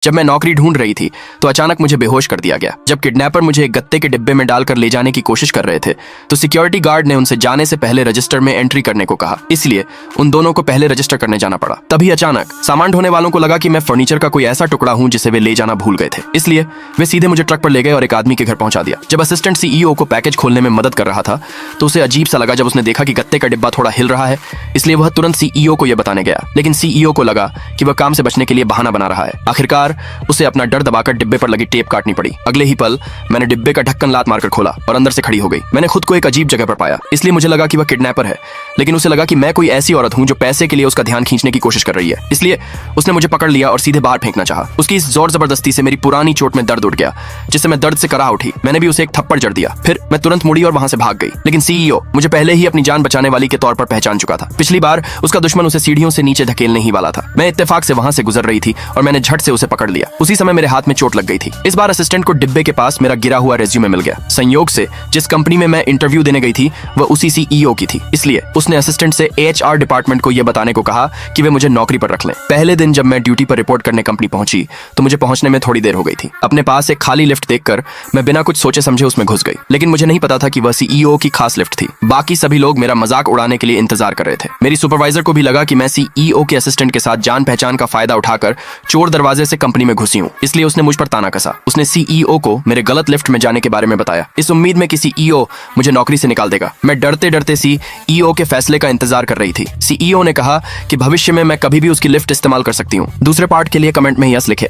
जब मैं नौकरी ढूंढ रही थी तो अचानक मुझे बेहोश कर दिया गया। जब किडनैपर मुझे एक गत्ते के डिब्बे में डालकर ले जाने की कोशिश कर रहे थे तो सिक्योरिटी गार्ड ने उनसे जाने से पहले रजिस्टर में एंट्री करने को कहा, इसलिए उन दोनों को पहले रजिस्टर करने जाना पड़ा। तभी अचानक सामान ढोने वालों को लगा कि मैं फर्नीचर का कोई ऐसा टुकड़ा हूं जिसे वे ले जाना भूल गए थे, इसलिए वे सीधे मुझे ट्रक पर ले गए और एक आदमी के घर पहुंचा दिया। जब असिस्टेंट सीईओ को पैकेज खोलने में मदद कर रहा था तो उसे अजीब सा लगा जब उसने देखा कि गत्ते का डिब्बा थोड़ा हिल रहा है, इसलिए वह तुरंत सीईओ को यह बताने गया। लेकिन सीईओ को लगा कि वह काम से बचने के लिए बहाना बना रहा है। आखिरकार उसे अपना डर दबाकर डिब्बे पर लगी टेप काटनी पड़ी। अगले ही पल मैंने डिब्बे का ढक्कन लात मारकर खोला और अंदर से खड़ी हो गई। मैंने खुद को एक अजीब जगह पर पाया, इसलिए मुझे लगा कि वह किडनैपर है, लेकिन उसे लगा कि मैं कोई ऐसी औरत हूं जो पैसे के लिए उसका ध्यान खींचने की कोशिश कर रही है, इसलिए उसने मुझे पकड़ लिया और सीधे बाहर फेंकना चाहा। उसकी इस जोर जबरदस्ती से मेरी पुरानी चोट में दर्द उठ गया, जिससे मैं दर्द से कराह उठी। मैंने भी उसे एक थप्पड़ जड़ दिया, फिर मैं तुरंत मुड़ी और वहां से भाग गई। लेकिन सीईओ मुझे पहले ही अपनी जान बचाने वाली के तौर पर पहचान चुका था। पिछली बार उसका दुश्मन उसे सीढ़ियों से नीचे धकेलने ही वाला था। मैं इत्तेफाक से वहां से गुजर रही थी और मैंने झट से उसे पकड़ लिया। उसी समय मेरे हाथ में चोट लग गई थी। इस बार असिस्टेंट को डिब्बे के पास मेरा गिरा हुआ रेज्यूमे मिल गया। संयोग से जिस कंपनी में मैं इंटरव्यू देने गई थी वह उसी सीईओ की थी, इसलिए उसने असिस्टेंट से एचआर डिपार्टमेंट को यह बताने को कहा कि वे मुझे नौकरी पर रख लें। पहले दिन जब मैं ड्यूटी पर रिपोर्ट करने कंपनी पहुंची तो मुझे पहुंचने में थोड़ी देर हो गई थी। अपने पास एक खाली लिफ्ट देखकर मैं बिना कुछ सोचे समझे उसमें घुस गई, लेकिन मुझे नहीं पता था कि वह सीईओ की खास लिफ्ट थी। बाकी सभी लोग मेरा मजाक उड़ाने के लिए इंतजार कर रहे थे। मेरी सुपरवाइजर को भी लगा कि मैं सीईओ के असिस्टेंट के साथ जान पहचान का फायदा उठाकर चोर दरवाजे से कंपनी में घुसी हूँ, इसलिए उसने मुझ पर ताना कसा। उसने सीईओ को मेरे गलत लिफ्ट में जाने के बारे में बताया, इस उम्मीद में कि सीईओ मुझे नौकरी से निकाल देगा। मैं डरते डरते सीईओ के फैसले का इंतजार कर रही थी। सीईओ ने कहा कि भविष्य में मैं कभी भी उसकी लिफ्ट इस्तेमाल कर सकती हूँ। दूसरे पार्ट के लिए कमेंट में यस लिखे।